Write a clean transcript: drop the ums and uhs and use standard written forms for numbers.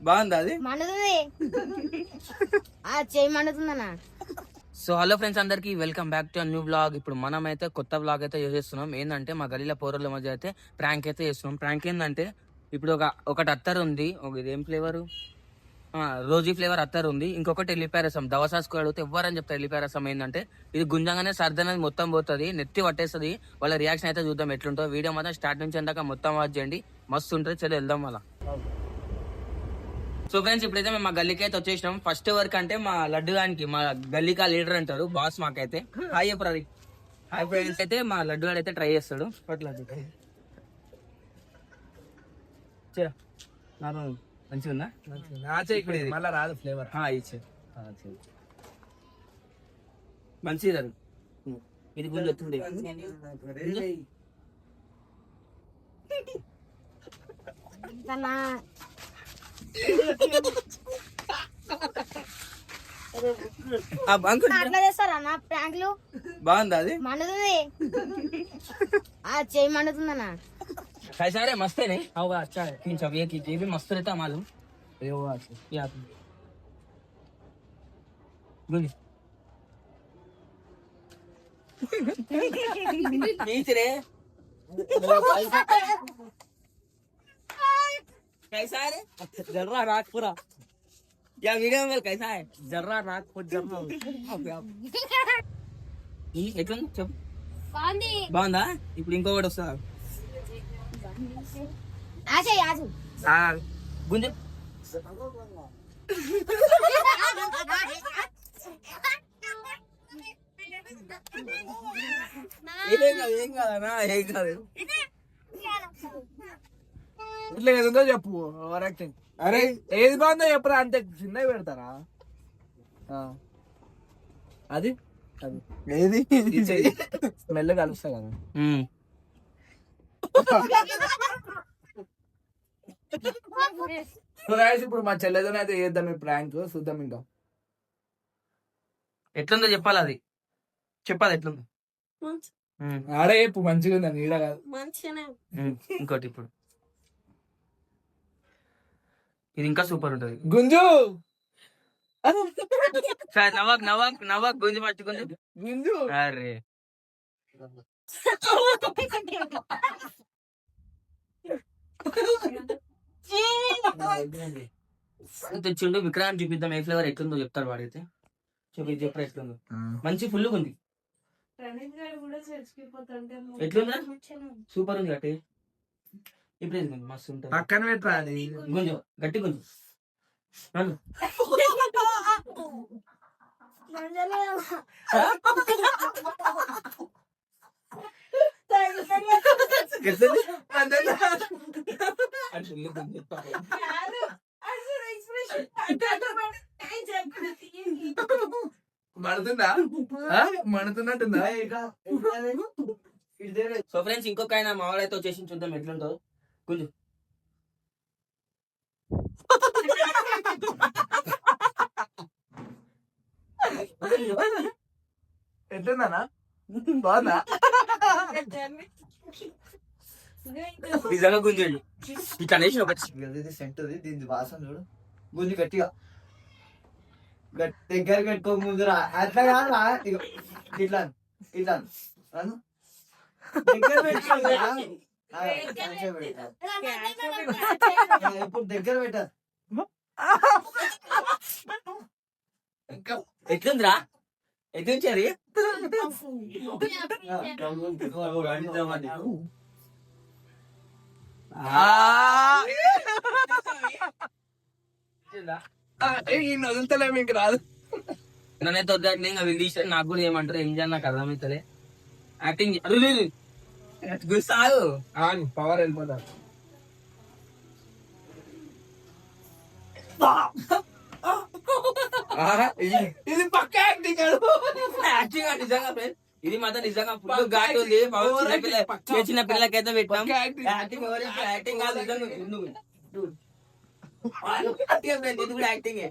బాగుందా అది? చేయి మండుతుందన్నా. సో హలో ఫ్రెండ్స్, అందరికి welcome back to new blog. ఇప్పుడు మనం అయితే కొత్త బ్లాగ్ అయితే చేస్తున్నాం. ఏంటంటే మా గలీల పౌరుల మధ్య అయితే ప్రాంక్ అయితే చేస్తున్నాం. ప్రాంక్ ఏంటంటే ఇప్పుడు ఒకటి అత్తర్ ఉంది, ఇదేం ఫ్లేవరు, రోజీ ఫ్లేవర్ అత్తర్ ఉంది, ఇంకొకటి ఎల్లిపాయ రసం. దవసాస్కు అడిగితే ఎవ్వరని చెప్తారు. ఎల్లిపాయ రసం ఏంటంటే ఇది గుంజంగానే సర్ది అనేది మొత్తం పోతుంది, నెత్తి పట్టేస్తుంది. వాళ్ళ రియాక్షన్ అయితే చూద్దాం ఎట్లుంటుందో. వీడియో మాత్రం స్టార్ట్ నుంచి అందాక మొత్తం వాచ్ చేయండి, మస్తు ఉంటుంది. చలో వెళ్దాం అలా. సో ఫ్రెండ్స్, ఇప్పుడైతే మేము మా గల్లీకి అయితే వచ్చేసినాం. ఫస్ట్ వర్క్ అంటే మా లడ్డు గానికి, మా గల్లీకా లీడర్ అంటారు, బాస్ మాకైతే. హాయ్ చెప్పరాది. Hi friends. అయితే మా లడ్డు గారు అయితే ట్రై చేస్తాడు. మంచిగా ఉందా? మళ్ళా రాదు ఫ్లేవర్. ఇచ్చే మంచిది. ఇది గుంజు వస్తుంది. బాగుందా అది? మండుతుంది. చేయి మండుతుందన్నా. कैसा रे? मस्त है नहीं? होगा अच्छा है. तीन सब एक ये भी मस्त रहता मालूम. ये वो ये आप बोलिए नीचे रे. कैसा है रे? जर्रा नागपुरा. या वीडियो में कैसा है? जर्रा नागपुर जर्रा. ఎట్లా చెప్పు. బాగుందా? ఇప్పుడు ఇంకొకటి వస్తా. గుంజు. ఏం కాదనా? ఏం కాదు. ఇట్లా ఏదో చెప్పు. అరే ఏది బాగుందో చెప్పురా, అంతే చిన్నవి పెడతారా? అది అది ఏది స్మెల్ కలుస్తా కదా. ఇప్పుడు మా చెల్లెదోనే అయితే చేద్దాం ఈ ప్రాంక్. చూద్దాం ఇంకా ఎట్లుందో చెప్పాలి. అది చెప్పాలి ఎట్లుందో. ఆడే చెప్పు. మంచిగా ఉందా? నీడ కాదు. ఇంకోటి ఇప్పుడు ఇది ఇంకా సూపర్ ఉంటది. గుంజు నవాక్ నవాక్ నవాక్ గుంజు పచ్చి గుంజు గుంజు. అరే తెచ్చిండు. విక్రాంత్ చూపిద్దాం ఏ ఫ్లేవర్ ఎట్లుందో చెప్తాడు వాడైతే. చెప్పరా ఎట్లుందో. మంచి ఫుల్ ఉంది. ఎట్లుందా? సూపర్ ఉంది. గట్టి ఇప్పుడు మస్తు ఉంటుంది. పక్కన పెట్టరా గుంజు, గట్టి గుంజు. మడుతుందా? మడుతున్నట్టుందా? సో ఫ్రెండ్స్, ఇంకొక ఆయన మావాడైతే వచ్చేసి చూద్దాం ఎట్లుంటో. కొంచెం ఎట్లుందన్నా? బాగుందా? నిజంగా గుంజండి. ఇట్లా అనేసి ఒకటి సెంట్ దీని వాసన చూడు. గుంజి గట్టిగా దగ్గర పెట్టుకో ముందురా. అట్లా కాదు, ఇట్లా ఇట్లా దగ్గర పెట్టుకో. ఇప్పుడు దగ్గర పెట్టారు. ఎట్లుందిరా? ఎట్లుంచారు? వదులుతలే మీకు రాదు. నన్నైతే వద్దాట్లే. ఇంకా వీళ్ళు తీసారు. నాకు కూడా ఏమంటారు ఏం చేయాలి నాకు అర్థమవుతలే. యాక్టింగ్ గుస్తావు. పవర్ వెళ్ళిపోతారు. ఇది పక్క యాక్టింగ్ యాక్టింగ్ నిజంగా ఫ్రెండ్స్, ఇది మాత్రం నిజంగా ఫుల్ ఘాట్ ఉంది. చిన్న పిల్లలకైతే పెట్టాం. పక్కా acting. యాక్టింగ్ యాక్టింగ్ కాదు నిజంగా. ఇది కూడా యాక్టింగ్.